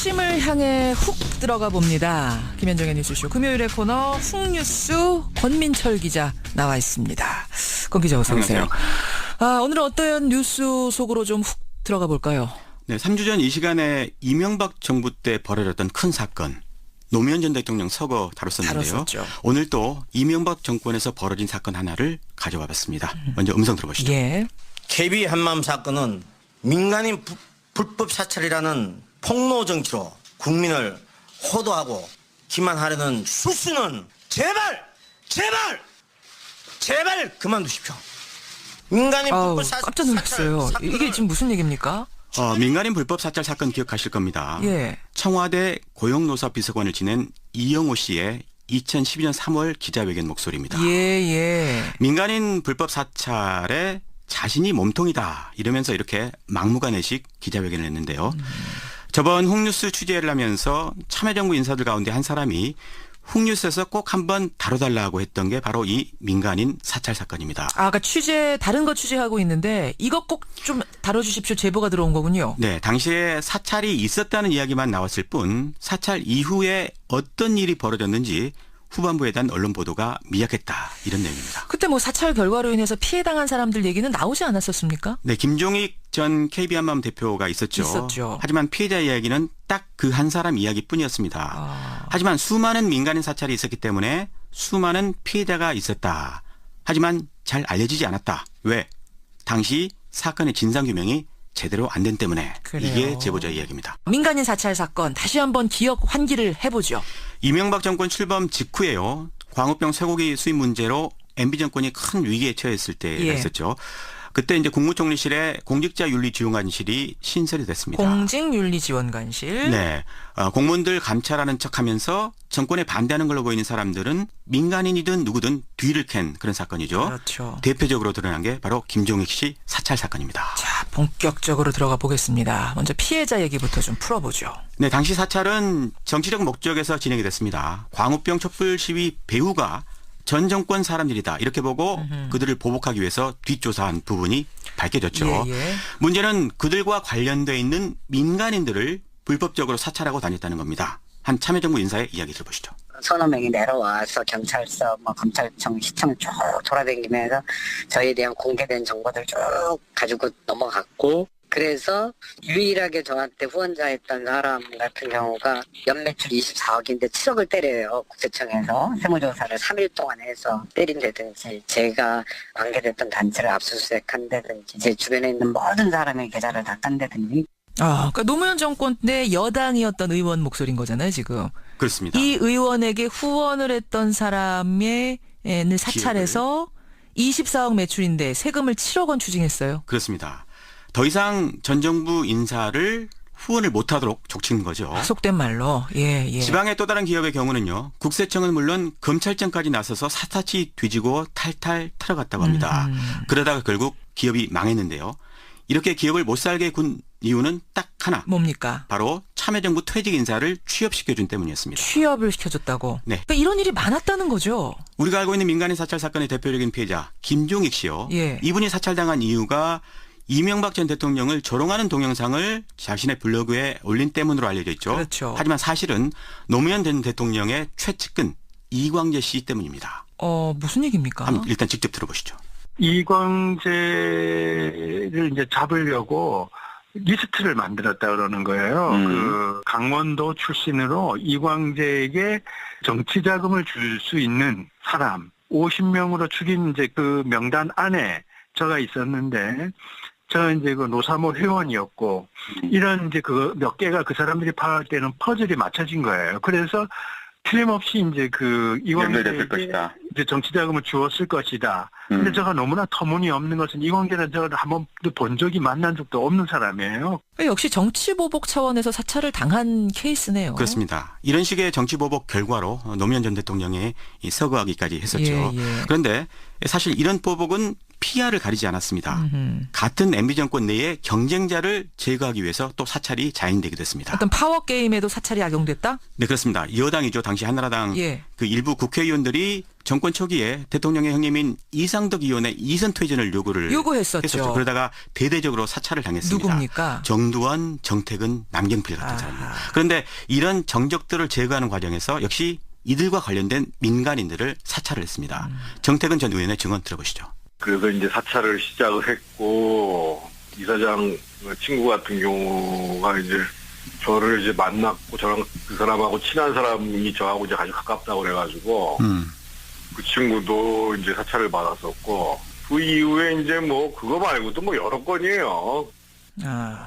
핵심을 향해 훅 들어가 봅니다. 김현정의 뉴스쇼 금요일의 코너 훅뉴스 권민철 기자 나와 있습니다. 권 기자 어서 오세요. 오늘은 어떤 뉴스 속으로 좀 훅 들어가 볼까요? 네, 3주 전 이 시간에 이명박 정부 때 벌어졌던 큰 사건. 노무현 전 대통령 서거 다뤘었는데요. 다뤘었죠. 오늘 또 이명박 정권에서 벌어진 사건 하나를 가져와 봤습니다. 먼저 음성 들어보시죠. 예. KB 한마음 사건은 민간인 불법 사찰이라는 폭로 정치로 국민을 호도하고 기만하려는 술수는 제발 그만두십시오. 민간인 불법 사찰 깜짝 놀랐어요. 이게 지금 무슨 얘기입니까? 민간인 불법 사찰 사건 기억하실 겁니다. 예. 청와대 고용노사 비서관을 지낸 이영호 씨의 2012년 3월 기자회견 목소리입니다. 예. 민간인 불법 사찰에 자신이 몸통이다 이러면서 이렇게 막무가내식 기자회견을 했는데요. 저번 훅뉴스 취재를 하면서 참여정부 인사들 가운데 한 사람이 훅뉴스에서 꼭 한번 다뤄달라고 했던 게 바로 이 민간인 사찰 사건입니다. 그러니까 다른 거 취재하고 있는데 이거 꼭 좀 다뤄주십시오 제보가 들어온 거군요. 네, 당시에 사찰이 있었다는 이야기만 나왔을 뿐 사찰 이후에 어떤 일이 벌어졌는지 후반부에 대한 언론 보도가 미약했다 이런 내용입니다. 그때 뭐 사찰 결과로 인해서 피해당한 사람들 얘기는 나오지 않았었습니까? 네, 김종익 전 KB 한마음 대표가 있었죠. 하지만 피해자 이야기는 딱 그 한 사람 이야기뿐이었습니다. 하지만 수많은 민간인 사찰이 있었기 때문에 수많은 피해자가 있었다. 하지만 잘 알려지지 않았다. 왜? 당시 사건의 진상규명이 제대로 안 된 때문에. 그래요. 이게 제보자 이야기입니다. 민간인 사찰 사건 다시 한번 기억 환기를 해보죠. 이명박 정권 출범 직후에요. 광우병 쇠고기 수입 문제로 MB 정권이 큰 위기에 처했을 때가 있었죠. 그때 이제 국무총리실에 공직자윤리지원관실이 신설이 됐습니다. 공직윤리지원관실. 네. 공무원들 감찰하는 척하면서 정권에 반대하는 걸로 보이는 사람들은 민간인이든 누구든 뒤를 캔 그런 사건이죠. 그렇죠. 대표적으로 드러난 게 바로 김종익 씨 사찰 사건입니다. 자, 본격적으로 들어가 보겠습니다. 먼저 피해자 얘기부터 좀 풀어보죠. 네, 당시 사찰은 정치적 목적에서 진행이 됐습니다. 광우병 촛불 시위 배후가 전 정권 사람들이다 이렇게 보고 그들을 보복하기 위해서 뒷조사한 부분이 밝혀졌죠. 예. 문제는 그들과 관련돼 있는 민간인들을 불법적으로 사찰하고 다녔다는 겁니다. 한 참여정부 인사의 이야기 들어보시죠. 서너 명이 내려와서 경찰서, 검찰청, 시청 쭉 돌아다니면서 저희에 대한 공개된 정보들 쭉 가지고 넘어갔고, 그래서 유일하게 저한테 후원자했던 사람 같은 경우가 연매출 24억인데 7억을 때려요. 국세청에서 세무조사를 3일 동안 해서 때린다든지, 제가 관계됐던 단체를 압수수색한다든지, 제 주변에 있는 모든 사람의 계좌를 다 딴다든지. 그러니까 노무현 정권 때 여당이었던 의원 목소리인 거잖아요, 지금. 그렇습니다. 이 의원에게 후원을 했던 사람의 사찰해서 24억 매출인데 세금을 7억 원 추징했어요. 그렇습니다. 더 이상 전 정부 인사를 후원을 못하도록 족친 거죠. 속된 말로. 예. 지방의 또 다른 기업의 경우는요. 국세청은 물론 검찰청까지 나서서 샅샅이 뒤지고 탈탈 털어갔다고 합니다. 그러다가 결국 기업이 망했는데요. 이렇게 기업을 못 살게 군 이유는 딱 하나. 뭡니까? 바로 참여정부 퇴직 인사를 취업시켜준 때문이었습니다. 취업을 시켜줬다고. 네. 그러니까 이런 일이 많았다는 거죠. 우리가 알고 있는 민간인 사찰 사건의 대표적인 피해자 김종익 씨요. 예. 이분이 사찰당한 이유가 이명박 전 대통령을 조롱하는 동영상을 자신의 블로그에 올린 때문으로 알려져 있죠. 그렇죠. 하지만 사실은 노무현 전 대통령의 최측근 이광재 씨 때문입니다. 무슨 얘기입니까? 한번 일단 직접 들어보시죠. 이광재를 이제 잡으려고 리스트를 만들었다 그러는 거예요. 그 강원도 출신으로 이광재에게 정치 자금을 줄 수 있는 사람 50명으로 죽인 이제 그 명단 안에 저가 있었는데, 저 이제 그 노사모 회원이었고, 이런 이제 그 몇 개가 그 사람들이 파악할 때는 퍼즐이 맞춰진 거예요. 그래서 틀림없이 이제 그 이광재에게 이제 정치 자금을 주었을 것이다. 근데 저가 너무나 터무니없는 것은 이광재는 저를 한 번도 본 적이 만난 적도 없는 사람이에요. 역시 정치보복 차원에서 사찰을 당한 케이스네요. 그렇습니다. 이런 식의 정치보복 결과로 노무현 전 대통령이 서거하기까지 했었죠. 그런데 사실 이런 보복은 PR을 가리지 않았습니다. 같은 MB 정권 내에 경쟁자를 제거하기 위해서 또 사찰이 자행되게 됐습니다. 어떤 파워게임에도 사찰이 악용됐다? 네, 그렇습니다. 여당이죠. 당시 한나라당 그 일부 국회의원들이 정권 초기에 대통령의 형님인 이상덕 의원의 이선 퇴진을 요구했었죠. 했었죠. 그러다가 대대적으로 사찰을 당했습니다. 누굽니까? 정두환, 정택은, 남경필 같은 사람입니다. 그런데 이런 정적들을 제거하는 과정에서 역시 이들과 관련된 민간인들을 사찰을 했습니다. 정택은 전 의원의 증언 들어보시죠. 그래서 이제 사찰을 시작을 했고 이사장 친구 같은 경우가 이제 저를 이제 만났고 저랑 그 사람하고 친한 사람이 저하고 이제 아주 가깝다고 그래가지고 그 친구도 이제 사찰을 받았었고 그 이후에 이제 뭐 그거 말고도 뭐 여러 건이에요.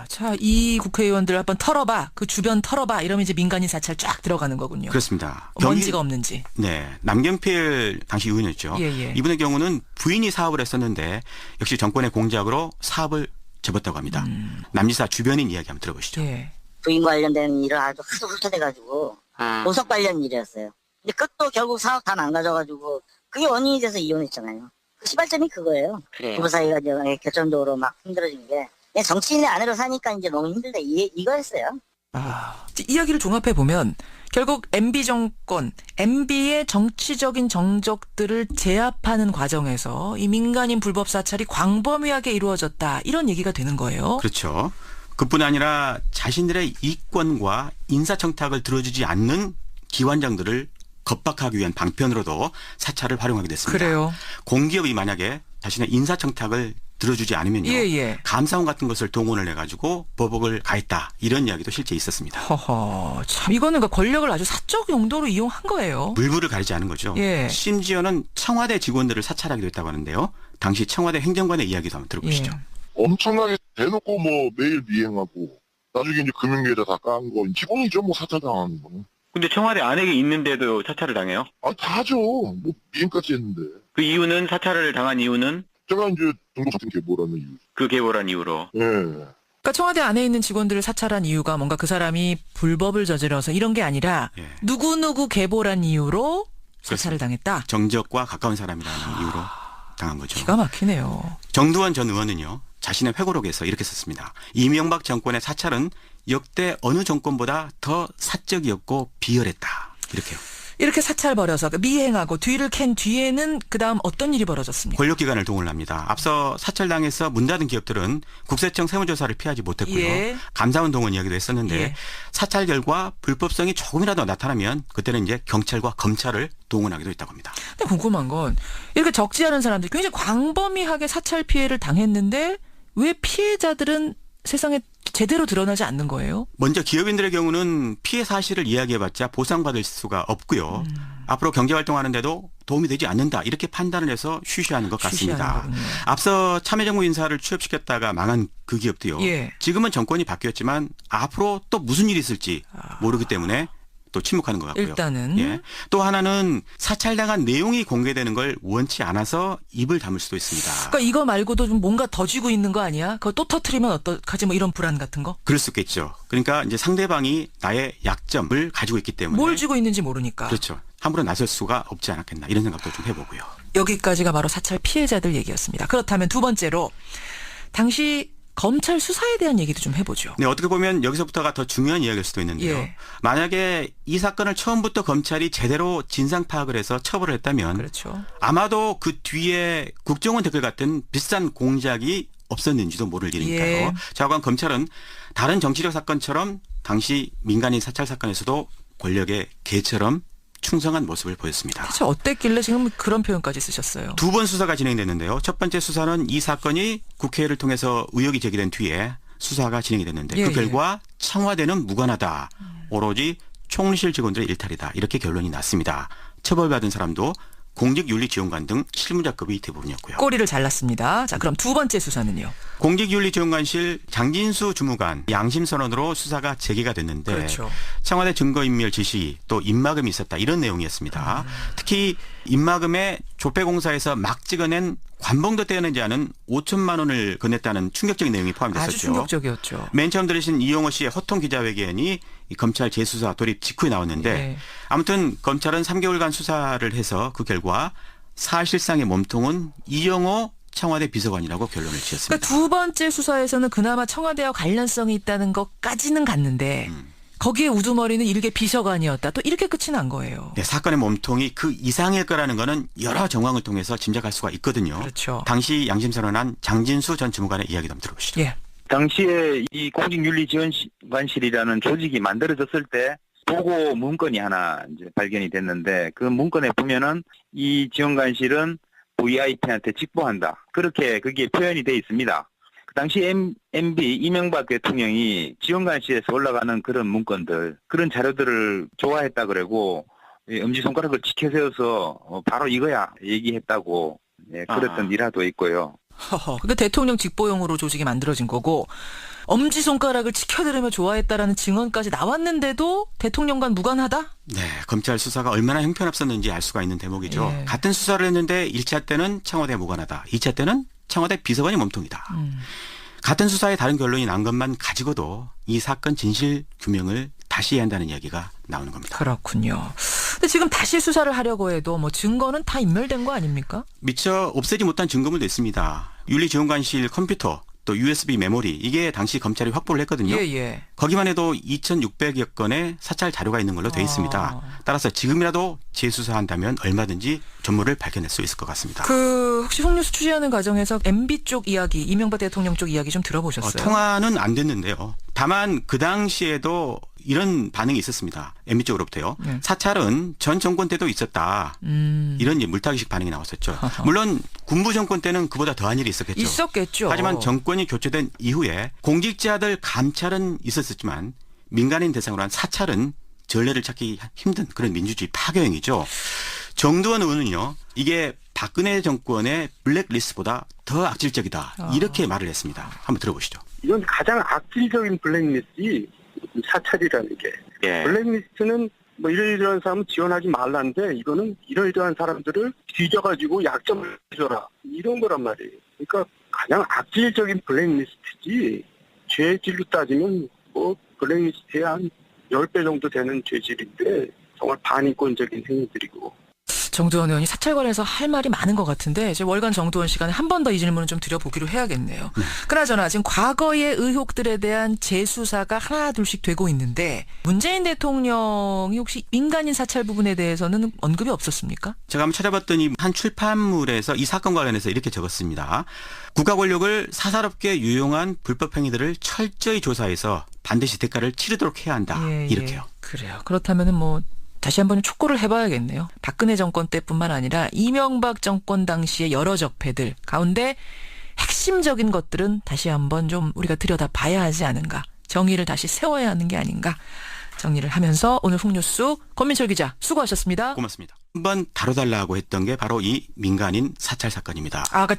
자, 이 국회의원들 한번 털어봐. 그 주변 털어봐. 이러면 이제 민간인 사찰 쫙 들어가는 거군요. 그렇습니다. 먼지가 없는지. 네. 남경필 당시 의원이었죠. 예. 이분의 경우는 부인이 사업을 했었는데 역시 정권의 공작으로 사업을 접었다고 합니다. 남지사 주변인 이야기 한번 들어보시죠. 예. 부인 관련된 일을 아주 하도 훑어대가지고 보석 관련 일이었어요. 근데 그것도 결국 사업 다 망가져가지고 그게 원인이 돼서 이혼했잖아요. 그 시발점이 그거예요. 부부 사이가 결정적으로 막 힘들어진 게 그냥 정치인의 아내로 사니까 이제 너무 힘들다 이거였어요. 이야기를 종합해 보면 결국 MB 정권, MB의 정치적인 정적들을 제압하는 과정에서 이 민간인 불법 사찰이 광범위하게 이루어졌다. 이런 얘기가 되는 거예요. 그렇죠. 그뿐 아니라 자신들의 이권과 인사청탁을 들어주지 않는 기관장들을 겁박하기 위한 방편으로도 사찰을 활용하게 됐습니다. 그래요. 공기업이 만약에 자신의 인사청탁을 들어주지 않으면요. 감사원 같은 것을 동원을 해가지고 보복을 가했다. 이런 이야기도 실제 있었습니다. 허허, 참 이거는 그러니까 권력을 아주 사적 용도로 이용한 거예요. 물불을 가리지 않은 거죠. 심지어는 청와대 직원들을 사찰하기도 했다고 하는데요. 당시 청와대 행정관의 이야기도 한번 들어보시죠. 엄청나게 대놓고 뭐 매일 미행하고 나중에 이제 금융계좌 다 깐 거 기본이죠. 뭐 사찰 당하는 거는. 근데 청와대 안에 있는데도 사찰을 당해요? 다 하죠. 뭐 미행까지 했는데. 그 이유는 사찰을 당한 이유는? 제가 이제 등록사진 계보라는 이유. 그 계보란 이유로. 예. 그러니까 청와대 안에 있는 직원들을 사찰한 이유가 뭔가 그 사람이 불법을 저질러서 이런 게 아니라 누구누구 계보란 이유로 사찰을 당했다. 정적과 가까운 사람이라는 이유로 당한 거죠. 기가 막히네요. 정두환 전 의원은요. 자신의 회고록에서 이렇게 썼습니다. 이명박 정권의 사찰은 역대 어느 정권보다 더 사적이었고 비열했다. 이렇게요. 이렇게 사찰 벌여서 미행하고 뒤를 캔 뒤에는 그다음 어떤 일이 벌어졌습니까? 권력기관을 동원합니다. 앞서 사찰당에서 문 닫은 기업들은 국세청 세무조사를 피하지 못했고요. 감사원 동원 이야기도 했었는데 사찰 결과 불법성이 조금이라도 나타나면 그때는 이제 경찰과 검찰을 동원하기도 했다고 합니다. 근데 궁금한 건 이렇게 적지 않은 사람들이 굉장히 광범위하게 사찰 피해를 당했는데 왜 피해자들은 세상에 제대로 드러나지 않는 거예요? 먼저 기업인들의 경우는 피해 사실을 이야기해봤자 보상받을 수가 없고요. 앞으로 경제활동하는데도 도움이 되지 않는다. 이렇게 판단을 해서 쉬쉬하는 것 같습니다. 앞서 참여정부 인사를 취업시켰다가 망한 그 기업도요. 지금은 정권이 바뀌었지만 앞으로 또 무슨 일이 있을지 모르기 때문에 또 침묵하는 것 같고요. 일단은. 또 하나는 사찰당한 내용이 공개되는 걸 원치 않아서 입을 다물 수도 있습니다. 그러니까 이거 말고도 좀 뭔가 더 쥐고 있는 거 아니야? 그거 또 터트리면 어떡하지? 뭐 이런 불안 같은 거? 그럴 수 있겠죠. 그러니까 이제 상대방이 나의 약점을 가지고 있기 때문에 뭘 쥐고 있는지 모르니까. 그렇죠. 함부로 나설 수가 없지 않았겠나 이런 생각도 좀 해보고요. 여기까지가 바로 사찰 피해자들 얘기였습니다. 그렇다면 두 번째로 당시 검찰 수사에 대한 얘기도 좀 해보죠. 네, 어떻게 보면 여기서부터가 더 중요한 이야기일 수도 있는데요. 만약에 이 사건을 처음부터 검찰이 제대로 진상 파악을 해서 처벌을 했다면 아마도 그 뒤에 국정원 댓글 같은 비싼 공작이 없었는지도 모를 일이니까요. 자관 검찰은 다른 정치적 사건처럼 당시 민간인 사찰 사건에서도 권력의 개처럼 충성한 모습을 보였습니다. 대체 어땠길래 지금 그런 표현까지 쓰셨어요? 두 번 수사가 진행됐는데요. 첫 번째 수사는 이 사건이 국회를 통해서 의혹이 제기된 뒤에 수사가 진행이 됐는데 그 결과 청와대는 무관하다. 오로지 총리실 직원들의 일탈이다. 이렇게 결론이 났습니다. 처벌받은 사람도 공직윤리지원관 등 실무자급이 대부분이었고요. 꼬리를 잘랐습니다. 자, 그럼 두 번째 수사는요? 공직윤리지원관실 장진수 주무관 양심선언으로 수사가 제기가 됐는데 청와대 증거인멸 지시 또 입막음이 있었다 이런 내용이었습니다. 특히 입막음에 조폐공사에서 막 찍어낸 관봉도 떼어내지 않은 5천만 원을 건넸다는 충격적인 내용이 포함됐었죠. 아주 충격적이었죠. 맨 처음 들으신 이용호 씨의 호통 기자회견이 이 검찰 재수사 돌입 직후에 나왔는데 아무튼 검찰은 3개월간 수사를 해서 그 결과 사실상의 몸통은 이용호 청와대 비서관이라고 결론을 지었습니다. 그러니까 두 번째 수사에서는 그나마 청와대와 관련성이 있다는 것까지는 갔는데 거기에 우두머리는 일개 비서관이었다. 또 이렇게 끝이 난 거예요. 네, 사건의 몸통이 그 이상일 거라는 거는 여러 정황을 통해서 짐작할 수가 있거든요. 그렇죠. 당시 양심선언한 장진수 전 주무관의 이야기도 한번 들어보시죠. 예. 당시에 이 공직윤리지원관실이라는 조직이 만들어졌을 때 보고 문건이 하나 이제 발견이 됐는데 그 문건에 보면은 이 지원관실은 VIP한테 직보한다. 그렇게 그게 표현이 돼 있습니다. 그 당시 MB 이명박 대통령이 지원관실에서 올라가는 그런 문건들, 그런 자료들을 좋아했다 그러고 엄지손가락을 치켜세워서 바로 이거야 얘기했다고 그랬던 일화도 있고요. 그러니까 대통령 직보용으로 조직이 만들어진 거고 엄지손가락을 치켜들으며 좋아했다라는 증언까지 나왔는데도 대통령과 무관하다? 네, 검찰 수사가 얼마나 형편없었는지 알 수가 있는 대목이죠. 예. 같은 수사를 했는데 1차 때는 청와대 무관하다. 2차 때는 청와대 비서관이 몸통이다. 같은 수사에 다른 결론이 난 것만 가지고도 이 사건 진실 규명을 다시 해야 한다는 이야기가 나오는 겁니다. 그렇군요. 근데 지금 다시 수사를 하려고 해도 뭐 증거는 다 인멸된 거 아닙니까? 미처 없애지 못한 증거물도 있습니다. 윤리지원관실 컴퓨터, 또 USB 메모리, 이게 당시 검찰이 확보를 했거든요. 예. 거기만 해도 2,600여 건의 사찰 자료가 있는 걸로 돼 있습니다. 따라서 지금이라도 재수사한다면 얼마든지 전모를 밝혀낼 수 있을 것 같습니다. 혹시 홍뉴스 취재하는 과정에서 MB 쪽 이야기, 이명박 대통령 쪽 이야기 좀 들어보셨어요? 통화는 안 됐는데요. 다만 그 당시에도 이런 반응이 있었습니다. MB 쪽으로부터요. 네. 사찰은 전 정권 때도 있었다. 이런 물타기식 반응이 나왔었죠. 물론 군부 정권 때는 그보다 더한 일이 있었겠죠. 있었겠죠. 하지만 정권이 교체된 이후에 공직자들 감찰은 있었지만 민간인 대상으로 한 사찰은 전례를 찾기 힘든 그런 민주주의 파괴행위죠. 정두원 의원은요. 이게 박근혜 정권의 블랙리스트보다 더 악질적이다. 이렇게 말을 했습니다. 한번 들어보시죠. 이건 가장 악질적인 블랙리스트이 사찰이라는 게. 예. 블랙리스트는 뭐 이러이러한 사람은 지원하지 말라는데 이거는 이러이러한 사람들을 뒤져가지고 약점을 줘라. 이런 거란 말이에요. 그러니까 가장 악질적인 블랙리스트지 죄질로 따지면 뭐 블랙리스트에 한 10배 정도 되는 죄질인데 정말 반인권적인 행위들이고. 정두원 의원이 사찰 관련해서 할 말이 많은 것 같은데 이제 월간 정두원 시간에 한 번 더 이 질문을 좀 드려보기로 해야겠네요. 그나저나 지금 과거의 의혹들에 대한 재수사가 하나 둘씩 되고 있는데 문재인 대통령이 혹시 민간인 사찰 부분에 대해서는 언급이 없었습니까? 제가 한번 찾아봤더니 한 출판물에서 이 사건 관련해서 이렇게 적었습니다. 국가 권력을 사사롭게 유용한 불법 행위들을 철저히 조사해서 반드시 대가를 치르도록 해야 한다. 이렇게요. 그래요. 그렇다면은 뭐 다시 한번 촉구를 해봐야겠네요. 박근혜 정권 때뿐만 아니라 이명박 정권 당시의 여러 적폐들 가운데 핵심적인 것들은 다시 한번 좀 우리가 들여다봐야 하지 않은가. 정의를 다시 세워야 하는 게 아닌가. 정리를 하면서 오늘 홍뉴스 권민철 기자 수고하셨습니다. 고맙습니다. 한번 다뤄달라고 했던 게 바로 이 민간인 사찰 사건입니다. 아까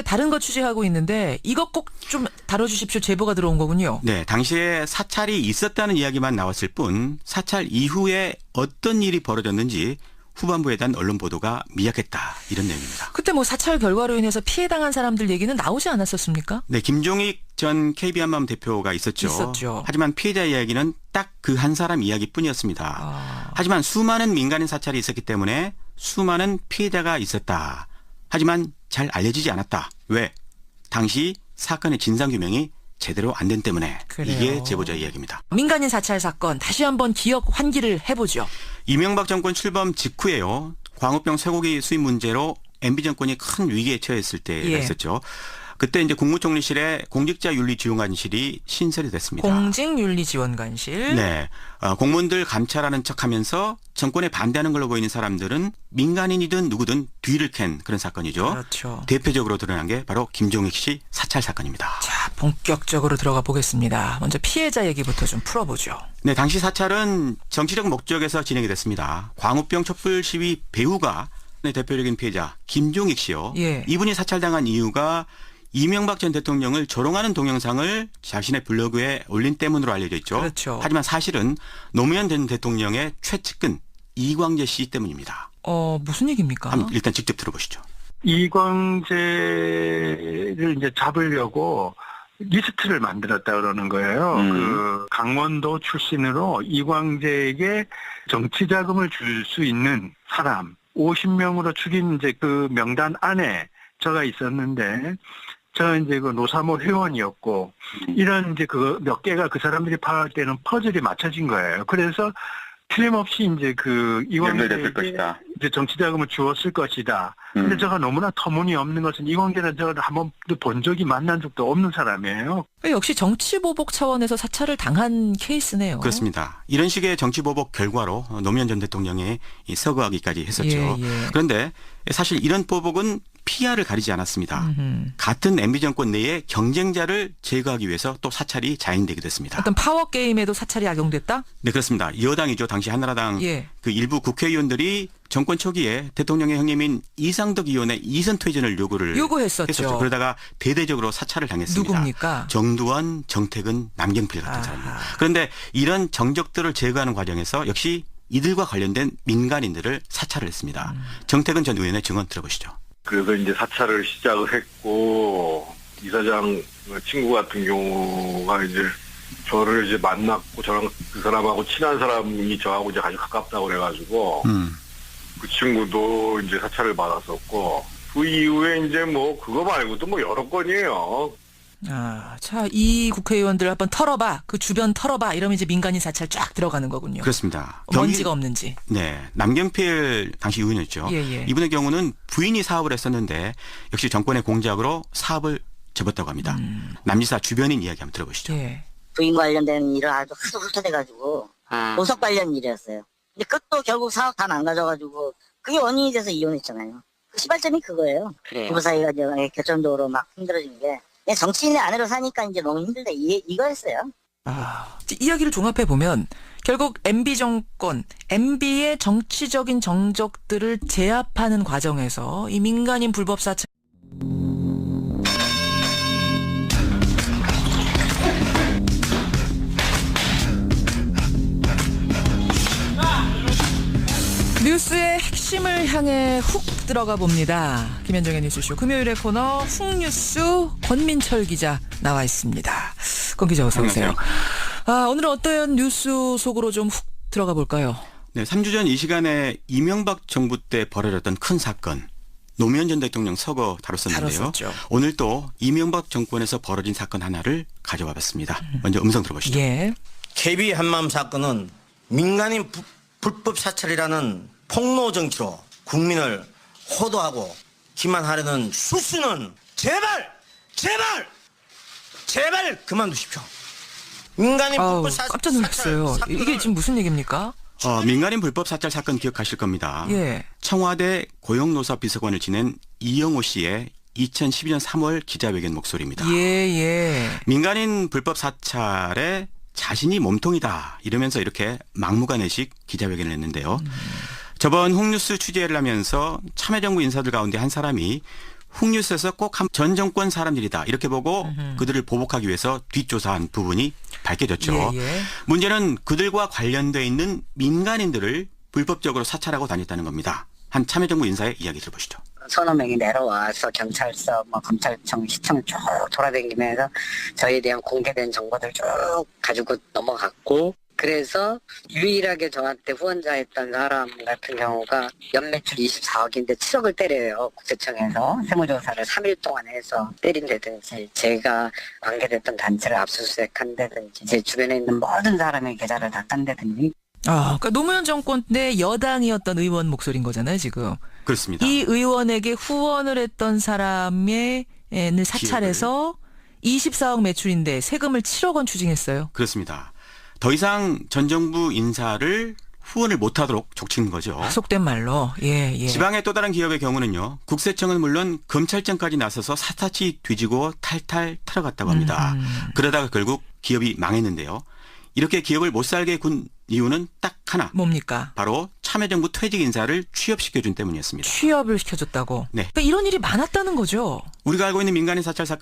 다른 거 취재하고 있는데 이것 꼭 좀 다뤄주십시오. 제보가 들어온 거군요. 네, 당시에 사찰이 있었다는 이야기만 나왔을 뿐 사찰 이후에 어떤 일이 벌어졌는지 후반부에 대한 언론 보도가 미약했다. 이런 내용입니다. 그때 뭐 사찰 결과로 인해서 피해당한 사람들 얘기는 나오지 않았었습니까? 네, 김종익 전 KB한마음 대표가 있었죠. 하지만 피해자 이야기는 딱 그 한 사람 이야기뿐이었습니다. 하지만 수많은 민간인 사찰이 있었기 때문에 수많은 피해자가 있었다. 하지만 잘 알려지지 않았다. 왜? 당시 사건의 진상규명이 제대로 안 된 때문에. 그래요. 이게 제보자 이야기입니다. 민간인 사찰 사건 다시 한번 기억 환기를 해보죠. 이명박 정권 출범 직후에요. 광우병 쇠고기 수입 문제로 MB 정권이 큰 위기에 처했을 때가 있었죠. 그때 이제 국무총리실에 공직자윤리지원관실이 신설이 됐습니다. 공직윤리지원관실. 네. 공무원들 감찰하는 척하면서 정권에 반대하는 걸로 보이는 사람들은 민간인이든 누구든 뒤를 캔 그런 사건이죠. 그렇죠. 대표적으로 드러난 게 바로 김종익 씨 사찰 사건입니다. 자, 본격적으로 들어가 보겠습니다. 먼저 피해자 얘기부터 좀 풀어보죠. 네, 당시 사찰은 정치적 목적에서 진행이 됐습니다. 광우병 촛불 시위 배후가 대표적인 피해자 김종익 씨요. 이분이 사찰당한 이유가 이명박 전 대통령을 조롱하는 동영상을 자신의 블로그에 올린 때문으로 알려져 있죠. 그렇죠. 하지만 사실은 노무현 전 대통령의 최측근 이광재 씨 때문입니다. 무슨 얘기입니까? 한번 일단 직접 들어보시죠. 이광재를 이제 잡으려고 리스트를 만들었다 그러는 거예요. 그 강원도 출신으로 이광재에게 정치 자금을 줄 수 있는 사람 50명으로 추긴 이제 그 명단 안에 저가 있었는데 저 이제 그 노사모 회원이었고 이런 이제 그 몇 개가 그 사람들이 파악할 때는 퍼즐이 맞춰진 거예요. 그래서 틀림없이 이제 그 연결됐을 이광재에게 것이다. 이제 정치 자금을 주었을 것이다. 근데 제가 너무나 터무니없는 것은 이광재는 제가 한 번도 본 적이 만난 적도 없는 사람이에요. 역시 정치보복 차원에서 사찰을 당한 케이스네요. 그렇습니다. 이런 식의 정치보복 결과로 노무현 전 대통령이 이 서거하기까지 했었죠. 예. 그런데 사실 이런 보복은 피하를 가리지 않았습니다. 같은 MB 정권 내에 경쟁자를 제거하기 위해서 또 사찰이 자행되기도 했습니다. 어떤 파워 게임에도 사찰이 악용됐다? 네, 그렇습니다. 여당이죠. 당시 한나라당 예. 그 일부 국회의원들이 정권 초기에 대통령의 형님인 이상덕 의원의 이선 퇴진을 요구했었죠. 그러다가 대대적으로 사찰을 당했습니다. 누굽니까? 정두환, 정택은, 남경필 같은 사람입니다. 그런데 이런 정적들을 제거하는 과정에서 역시 이들과 관련된 민간인들을 사찰을 했습니다. 정택은 전 의원의 증언 들어보시죠. 그래서 이제 사찰을 시작을 했고 이사장 친구 같은 경우가 이제 저를 이제 만났고 저랑 그 사람하고 친한 사람이 저하고 이제 아주 가깝다고 그래가지고 그 친구도 이제 사찰을 받았었고 그 이후에 이제 뭐 그거 말고도 뭐 여러 건이에요. 자, 이 국회의원들 한번 털어봐. 그 주변 털어봐. 이러면 이제 민간인 사찰 쫙 들어가는 거군요. 그렇습니다. 먼지가 없는지. 네, 남경필 당시 의원이었죠. 예. 이분의 경우는 부인이 사업을 했었는데 역시 정권의 공작으로 사업을 접었다고 합니다. 남지사 주변인 이야기 한번 들어보시죠. 예. 부인 관련된 일을 아주 훑어대가지고 보석 관련 일이었어요. 근데 그것도 결국 사업 다 망가져가지고 그게 원인이 돼서 이혼했잖아요. 그 시발점이 그거예요. 부부 사이가 이제 결정적으로 막 힘들어진 게 그냥 정치인의 아내로 사니까 이제 너무 힘들다 이거였어요. 이야기를 종합해 보면 결국 MB 정권, MB의 정치적인 정적들을 제압하는 과정에서 이 민간인 불법 사찰 뉴스의 핵심을 향해 훅 들어가 봅니다. 김현정의 뉴스쇼 금요일의 코너 훅뉴스 권민철 기자 나와 있습니다. 권 기자 어서 오세요. 오늘은 어떤 뉴스 속으로 좀 훅 들어가 볼까요? 네, 3주 전 이 시간에 이명박 정부 때 벌어졌던 큰 사건. 노무현 전 대통령 서거 다뤘었는데요. 다뤘었죠. 오늘 또 이명박 정권에서 벌어진 사건 하나를 가져와 봤습니다. 먼저 음성 들어보시죠. 예. KB 한마음 사건은 민간인 불법 사찰이라는 폭로 정치로 국민을 호도하고 기만하려는 수수는 제발 그만두십시오. 민간인 불법 사찰 깜짝 놀랐어요. 이게 지금 무슨 얘기입니까? 민간인 불법 사찰 사건 기억하실 겁니다. 예. 청와대 고용노사 비서관을 지낸 이영호 씨의 2012년 3월 기자회견 목소리입니다. 예. 민간인 불법 사찰에 자신이 몸통이다 이러면서 이렇게 막무가내식 기자회견을 했는데요. 저번 훅뉴스 취재를 하면서 참여정부 인사들 가운데 한 사람이 훅뉴스에서 꼭 전 정권 사람들이다 이렇게 보고 그들을 보복하기 위해서 뒷조사한 부분이 밝혀졌죠. 예. 문제는 그들과 관련돼 있는 민간인들을 불법적으로 사찰하고 다녔다는 겁니다. 한 참여정부 인사의 이야기 들어보시죠. 서너 명이 내려와서 경찰서, 검찰청, 시청 쭉 돌아다니면서 저희에 대한 공개된 정보들 쭉 가지고 넘어갔고 그래서 유일하게 저한테 후원자했던 사람 같은 경우가 연매출 24억인데 7억을 때려요. 국세청에서 세무조사를 3일 동안 해서 때린다든지 제가 관계됐던 단체를 압수수색한다든지 제 주변에 있는 모든 사람의 계좌를 다 딴다든지 그러니까 노무현 정권 때 여당이었던 의원 목소리인 거잖아요, 지금. 그렇습니다. 이 의원에게 후원을 했던 사람의 사찰해서 24억 매출인데 세금을 7억 원 추징했어요. 그렇습니다. 더 이상 전 정부 인사를 후원을 못하도록 족친 거죠. 속된 말로. 예. 지방의 또 다른 기업의 경우는요. 국세청은 물론 검찰청까지 나서서 사타치 뒤지고 탈탈 털어갔다고 합니다. 그러다가 결국 기업이 망했는데요. 이렇게 기업을 못 살게 군 이유는 딱 하나. 뭡니까? 바로 참여정부 퇴직 인사를 취업시켜준 때문이었습니다. 취업을 시켜줬다고. 네. 그러니까 이런 일이 많았다는 거죠. 우리가 알고 있는 민간인 사찰 사건